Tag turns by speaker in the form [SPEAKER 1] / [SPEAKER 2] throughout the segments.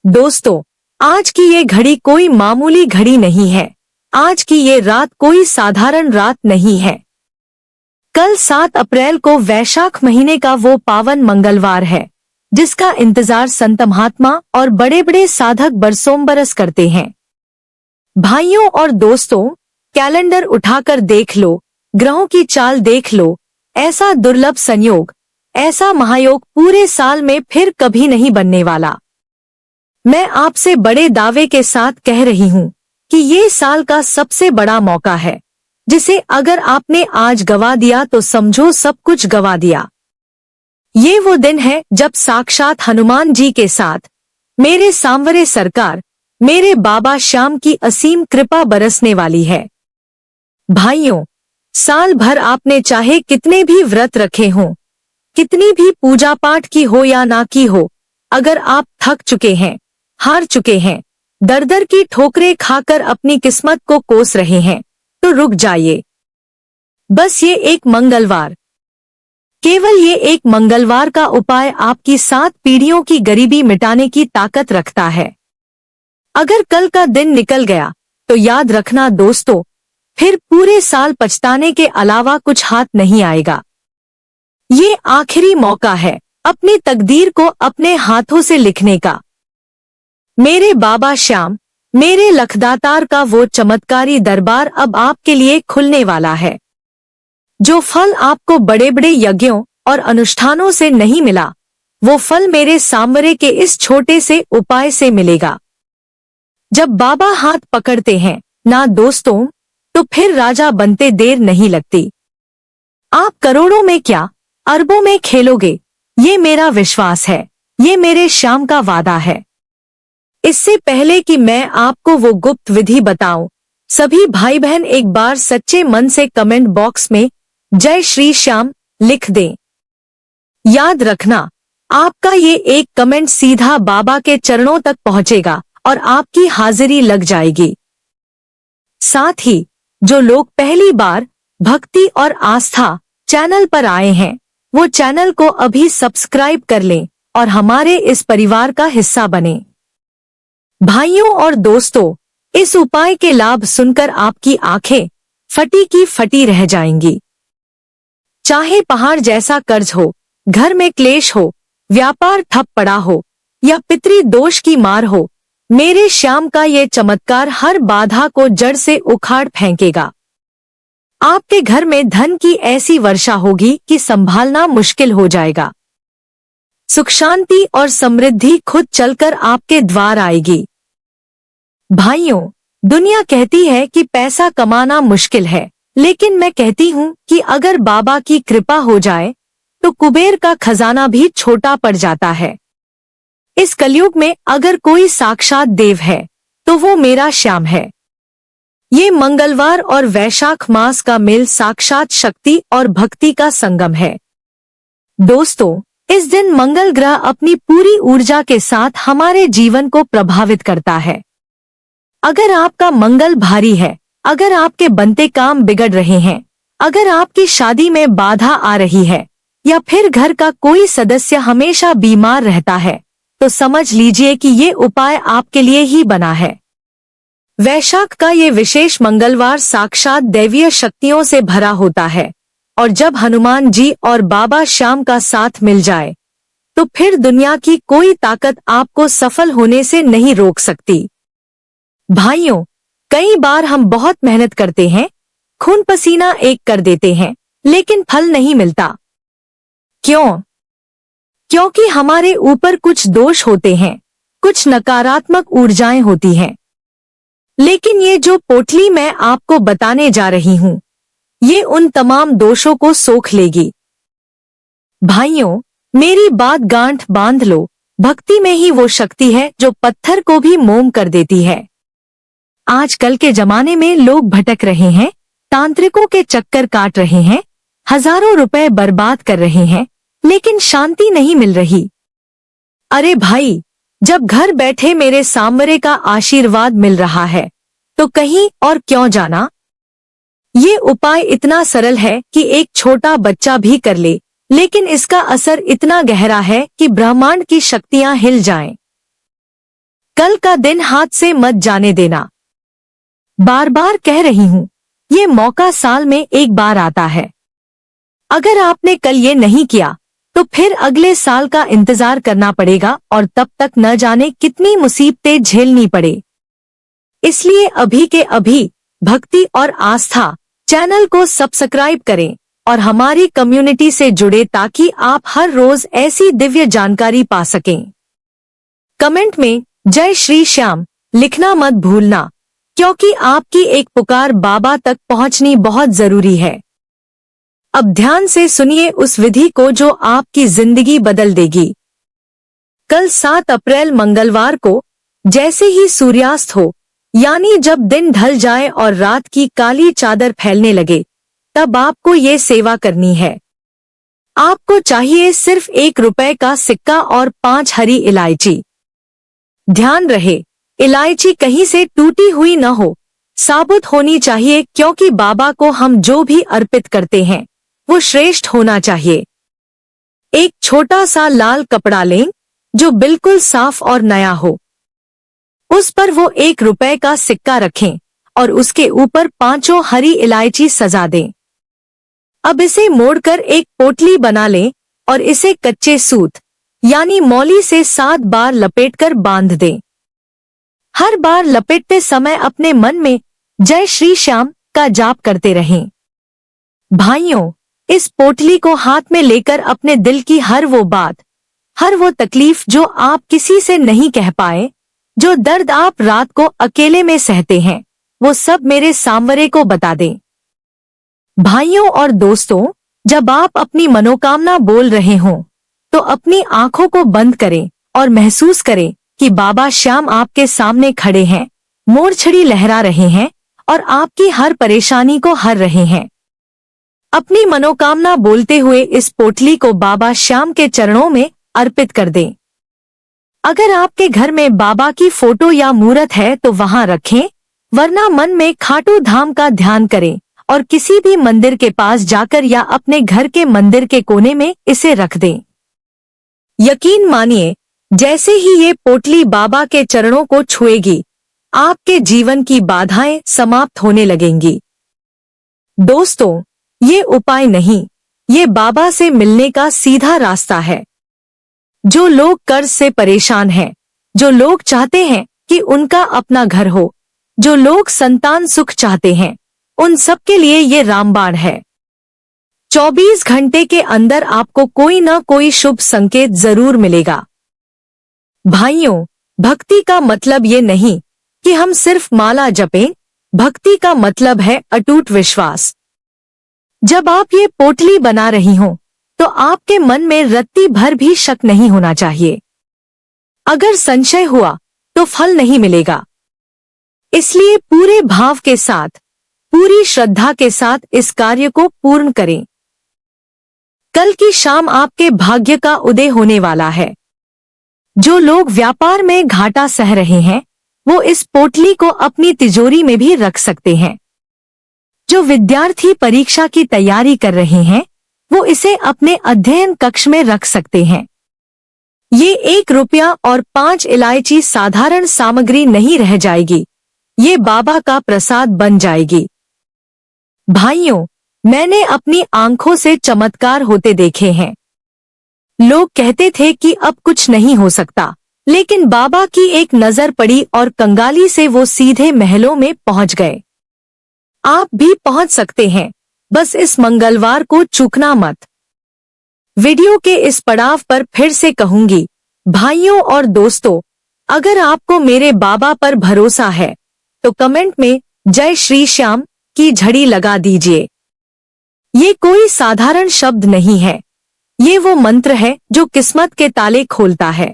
[SPEAKER 1] दोस्तों, आज की ये घड़ी कोई मामूली घड़ी नहीं है। आज की ये रात कोई साधारण रात नहीं है। कल 7 अप्रैल को वैशाख महीने का वो पावन मंगलवार है, जिसका इंतजार संत महात्मा और बड़े बड़े साधक बरसों बरस करते हैं। भाइयों और दोस्तों, कैलेंडर उठाकर देख लो, ग्रहों की चाल देख लो। ऐसा दुर्लभ संयोग, ऐसा महायोग पूरे साल में फिर कभी नहीं बनने वाला। मैं आपसे बड़े दावे के साथ कह रही हूँ कि ये साल का सबसे बड़ा मौका है, जिसे अगर आपने आज गवा दिया तो समझो सब कुछ गवा दिया। ये वो दिन है जब साक्षात हनुमान जी के साथ मेरे सांवरे सरकार, मेरे बाबा श्याम की असीम कृपा बरसने वाली है। भाइयों, साल भर आपने चाहे कितने भी व्रत रखे हों, कितनी भी पूजा पाठ की हो या ना की हो, अगर आप थक चुके हैं, हार चुके हैं, दर दर की ठोकरें खाकर अपनी किस्मत को कोस रहे हैं, तो रुक जाइए। बस ये एक मंगलवार, केवल ये एक मंगलवार का उपाय आपकी 7 पीढ़ियों की गरीबी मिटाने की ताकत रखता है। अगर कल का दिन निकल गया तो याद रखना दोस्तों, फिर पूरे साल पछताने के अलावा कुछ हाथ नहीं आएगा। ये आखिरी मौका है अपनी तकदीर को अपने हाथों से लिखने का। मेरे बाबा श्याम, मेरे लखदातार का वो चमत्कारी दरबार अब आपके लिए खुलने वाला है। जो फल आपको बड़े बड़े यज्ञों और अनुष्ठानों से नहीं मिला, वो फल मेरे सांवरे के इस छोटे से उपाय से मिलेगा। जब बाबा हाथ पकड़ते हैं ना दोस्तों, तो फिर राजा बनते देर नहीं लगती। आप करोड़ों में क्या, अरबों में खेलोगे, ये मेरा विश्वास है, ये मेरे श्याम का वादा है। इससे पहले कि मैं आपको वो गुप्त विधि बताऊं, सभी भाई बहन एक बार सच्चे मन से कमेंट बॉक्स में जय श्री श्याम लिख दें। याद रखना, आपका ये एक कमेंट सीधा बाबा के चरणों तक पहुंचेगा और आपकी हाजिरी लग जाएगी। साथ ही जो लोग पहली बार भक्ति और आस्था चैनल पर आए हैं, वो चैनल को अभी सब्सक्राइब कर लें और हमारे इस परिवार का हिस्सा बने। भाइयों और दोस्तों, इस उपाय के लाभ सुनकर आपकी आंखें फटी की फटी रह जाएंगी। चाहे पहाड़ जैसा कर्ज हो, घर में क्लेश हो, व्यापार ठप पड़ा हो या पितृ दोष की मार हो, मेरे श्याम का ये चमत्कार हर बाधा को जड़ से उखाड़ फेंकेगा। आपके घर में धन की ऐसी वर्षा होगी कि संभालना मुश्किल हो जाएगा। सुख शांति और समृद्धि खुद चलकर आपके द्वार आएगी। भाइयों, दुनिया कहती है कि पैसा कमाना मुश्किल है, लेकिन मैं कहती हूँ कि अगर बाबा की कृपा हो जाए तो कुबेर का खजाना भी छोटा पड़ जाता है। इस कलयुग में अगर कोई साक्षात देव है तो वो मेरा श्याम है। ये मंगलवार और वैशाख मास का मेल साक्षात शक्ति और भक्ति का संगम है। दोस्तों, इस दिन मंगल ग्रह अपनी पूरी ऊर्जा के साथ हमारे जीवन को प्रभावित करता है। अगर आपका मंगल भारी है, अगर आपके बनते काम बिगड़ रहे हैं, अगर आपकी शादी में बाधा आ रही है या फिर घर का कोई सदस्य हमेशा बीमार रहता है, तो समझ लीजिए कि ये उपाय आपके लिए ही बना है। वैशाख का ये विशेष मंगलवार साक्षात दैवीय शक्तियों से भरा होता है, और जब हनुमान जी और बाबा श्याम का साथ मिल जाए तो फिर दुनिया की कोई ताकत आपको सफल होने से नहीं रोक सकती। भाइयों, कई बार हम बहुत मेहनत करते हैं, खून पसीना एक कर देते हैं, लेकिन फल नहीं मिलता। क्यों? क्योंकि हमारे ऊपर कुछ दोष होते हैं, कुछ नकारात्मक ऊर्जाएं होती हैं। लेकिन ये जो पोटली मैं आपको बताने जा रही हूँ, ये उन तमाम दोषों को सोख लेगी। भाइयों, मेरी बात गांठ बांध लो, भक्ति में ही वो शक्ति है जो पत्थर को भी मोम कर देती है। आजकल के जमाने में लोग भटक रहे हैं, तांत्रिकों के चक्कर काट रहे हैं, हजारों रुपए बर्बाद कर रहे हैं, लेकिन शांति नहीं मिल रही। अरे भाई, जब घर बैठे मेरे सांवरे का आशीर्वाद मिल रहा है तो कहीं और क्यों जाना। ये उपाय इतना सरल है कि एक छोटा बच्चा भी कर ले, लेकिन इसका असर इतना गहरा है कि ब्रह्मांड की शक्तियां हिल जाएं। कल का दिन हाथ से मत जाने देना। बार बार कह रही हूँ, ये मौका साल में एक बार आता है। अगर आपने कल ये नहीं किया तो फिर अगले साल का इंतजार करना पड़ेगा और तब तक न जाने कितनी मुसीबतें झेलनी पड़े। इसलिए अभी के अभी भक्ति और आस्था चैनल को सब्सक्राइब करें और हमारी कम्युनिटी से जुड़े ताकि आप हर रोज ऐसी दिव्य जानकारी पा सकें। कमेंट में जय श्री श्याम लिखना मत भूलना, क्योंकि आपकी एक पुकार बाबा तक पहुंचनी बहुत जरूरी है। अब ध्यान से सुनिए उस विधि को जो आपकी जिंदगी बदल देगी। कल 7 अप्रैल मंगलवार को जैसे ही सूर्यास्त हो, यानी जब दिन ढल जाए और रात की काली चादर फैलने लगे, तब आपको ये सेवा करनी है। आपको चाहिए सिर्फ 1 रुपए का सिक्का और 5 हरी इलायची। ध्यान रहे, इलायची कहीं से टूटी हुई न हो, साबुत होनी चाहिए, क्योंकि बाबा को हम जो भी अर्पित करते हैं वो श्रेष्ठ होना चाहिए। एक छोटा सा लाल कपड़ा लें जो बिल्कुल साफ और नया हो। उस पर वो 1 रुपए का सिक्का रखें और उसके ऊपर 5 हरी इलायची सजा दें। अब इसे मोड़कर एक पोटली बना लें और इसे कच्चे सूत यानी मौली से 7 बार लपेटकर बांध दें। हर बार लपेटते समय अपने मन में जय श्री श्याम का जाप करते रहें। भाइयों, इस पोटली को हाथ में लेकर अपने दिल की हर वो बात, हर वो तकलीफ जो आप किसी से नहीं कह पाए, जो दर्द आप रात को अकेले में सहते हैं, वो सब मेरे सांवरे को बता दें। भाइयों और दोस्तों, जब आप अपनी मनोकामना बोल रहे हों तो अपनी आंखों को बंद करें और महसूस करें कि बाबा श्याम आपके सामने खड़े हैं, मोरछड़ी लहरा रहे हैं और आपकी हर परेशानी को हर रहे हैं। अपनी मनोकामना बोलते हुए इस पोटली को बाबा श्याम के चरणों में अर्पित कर दें। अगर आपके घर में बाबा की फोटो या मूर्त है तो वहां रखें, वरना मन में खाटू धाम का ध्यान करें और किसी भी मंदिर के पास जाकर या अपने घर के मंदिर के कोने में इसे रख दें। यकीन मानिए, जैसे ही ये पोटली बाबा के चरणों को छुएगी, आपके जीवन की बाधाएं समाप्त होने लगेंगी। दोस्तों, ये उपाय नहीं, ये बाबा से मिलने का सीधा रास्ता है। जो लोग कर्ज से परेशान हैं, जो लोग चाहते हैं कि उनका अपना घर हो, जो लोग संतान सुख चाहते हैं, उन सब के लिए ये रामबाण है। 24 घंटे के अंदर आपको कोई न कोई शुभ संकेत जरूर मिलेगा। भाइयों, भक्ति का मतलब ये नहीं कि हम सिर्फ माला जपें, भक्ति का मतलब है अटूट विश्वास। जब आप ये पोटली बना रही हो तो आपके मन में रत्ती भर भी शक नहीं होना चाहिए। अगर संशय हुआ तो फल नहीं मिलेगा। इसलिए पूरे भाव के साथ, पूरी श्रद्धा के साथ इस कार्य को पूर्ण करें। कल की शाम आपके भाग्य का उदय होने वाला है। जो लोग व्यापार में घाटा सह रहे हैं, वो इस पोटली को अपनी तिजोरी में भी रख सकते हैं। जो विद्यार्थी परीक्षा की तैयारी कर रहे हैं, वो इसे अपने अध्ययन कक्ष में रख सकते हैं। ये 1 रुपया और 5 इलायची साधारण सामग्री नहीं रह जाएगी, ये बाबा का प्रसाद बन जाएगी। भाइयों, मैंने अपनी आंखों से चमत्कार होते देखे हैं। लोग कहते थे कि अब कुछ नहीं हो सकता, लेकिन बाबा की एक नजर पड़ी और कंगाली से वो सीधे महलों में पहुंच गए। आप भी पहुंच सकते हैं, बस इस मंगलवार को चूकना मत। वीडियो के इस पड़ाव पर फिर से कहूंगी, भाइयों और दोस्तों, अगर आपको मेरे बाबा पर भरोसा है तो कमेंट में जय श्री श्याम की झड़ी लगा दीजिए। ये कोई साधारण शब्द नहीं है, ये वो मंत्र है जो किस्मत के ताले खोलता है।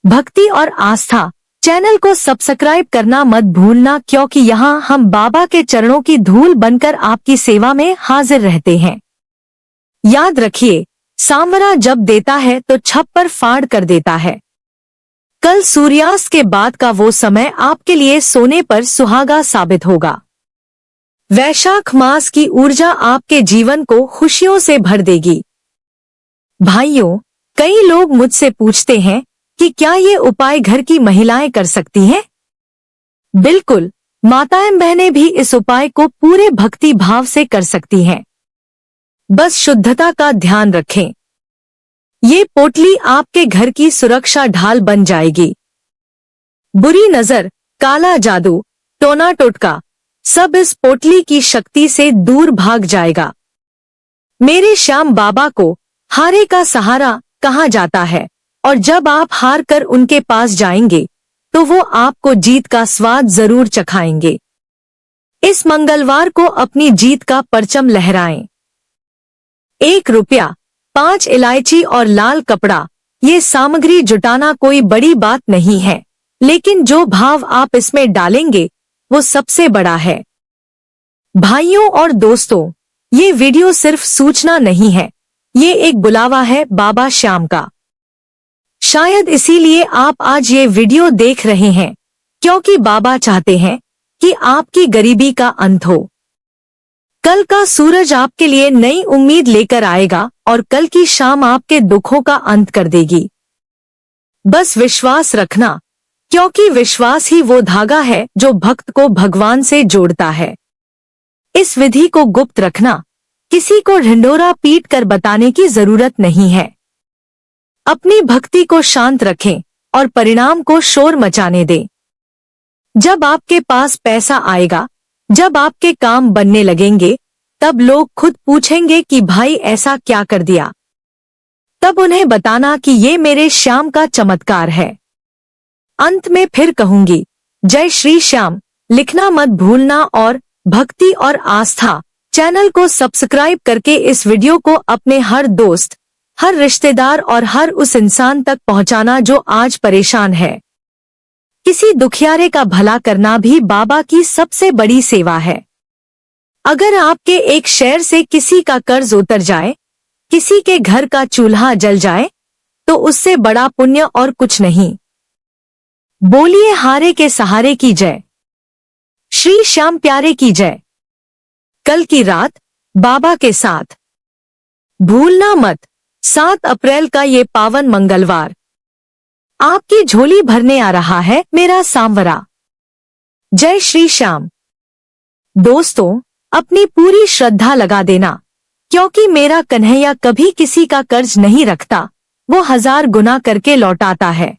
[SPEAKER 1] भक्ति और आस्था चैनल को सब्सक्राइब करना मत भूलना, क्योंकि यहाँ हम बाबा के चरणों की धूल बनकर आपकी सेवा में हाजिर रहते हैं। याद रखिए, सांवरा जब देता है तो छप्पर फाड़ कर देता है। कल सूर्यास्त के बाद का वो समय आपके लिए सोने पर सुहागा साबित होगा। वैशाख मास की ऊर्जा आपके जीवन को खुशियों से भर देगी। भाइयों, कई लोग मुझसे पूछते हैं कि क्या ये उपाय घर की महिलाएं कर सकती हैं? बिल्कुल, माताएं बहनें भी इस उपाय को पूरे भक्ति भाव से कर सकती हैं। बस शुद्धता का ध्यान रखें। ये पोटली आपके घर की सुरक्षा ढाल बन जाएगी। बुरी नजर, काला जादू, टोना टोटका सब इस पोटली की शक्ति से दूर भाग जाएगा। मेरे श्याम बाबा को हारे का सहारा कहा जाता है और जब आप हार कर उनके पास जाएंगे तो वो आपको जीत का स्वाद जरूर चखाएंगे। इस मंगलवार को अपनी जीत का परचम लहराएं। 1 रुपया, 5 इलायची और लाल कपड़ा। ये सामग्री जुटाना कोई बड़ी बात नहीं है, लेकिन जो भाव आप इसमें डालेंगे वो सबसे बड़ा है। भाइयों और दोस्तों, ये वीडियो सिर्फ सूचना नहीं है, ये एक बुलावा है बाबा श्याम का। शायद इसीलिए आप आज ये वीडियो देख रहे हैं, क्योंकि बाबा चाहते हैं कि आपकी गरीबी का अंत हो। कल का सूरज आपके लिए नई उम्मीद लेकर आएगा और कल की शाम आपके दुखों का अंत कर देगी। बस विश्वास रखना, क्योंकि विश्वास ही वो धागा है जो भक्त को भगवान से जोड़ता है। इस विधि को गुप्त रखना, किसी को ढिंढोरा पीट कर बताने की जरूरत नहीं है। अपनी भक्ति को शांत रखें और परिणाम को शोर मचाने दें। जब आपके पास पैसा आएगा, जब आपके काम बनने लगेंगे, तब लोग खुद पूछेंगे कि भाई ऐसा क्या कर दिया। तब उन्हें बताना कि ये मेरे श्याम का चमत्कार है। अंत में फिर कहूंगी, जय श्री श्याम। लिखना मत भूलना और भक्ति और आस्था चैनल को सब्सक्राइब करके इस वीडियो को अपने हर दोस्त, हर रिश्तेदार और हर उस इंसान तक पहुंचाना जो आज परेशान है। किसी दुखियारे का भला करना भी बाबा की सबसे बड़ी सेवा है। अगर आपके एक शेयर से किसी का कर्ज उतर जाए, किसी के घर का चूल्हा जल जाए, तो उससे बड़ा पुण्य और कुछ नहीं। बोलिए हारे के सहारे की जय, श्री श्याम प्यारे की जय। कल की रात बाबा के साथ भूलना मत। 7 अप्रैल का ये पावन मंगलवार आपकी झोली भरने आ रहा है मेरा सांवरा। जय श्री श्याम। दोस्तों, अपनी पूरी श्रद्धा लगा देना, क्योंकि मेरा कन्हैया कभी किसी का कर्ज नहीं रखता, वो 1000 गुना करके लौटाता है।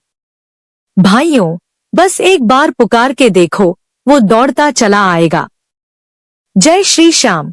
[SPEAKER 1] भाइयों, बस एक बार पुकार के देखो, वो दौड़ता चला आएगा। जय श्री श्याम।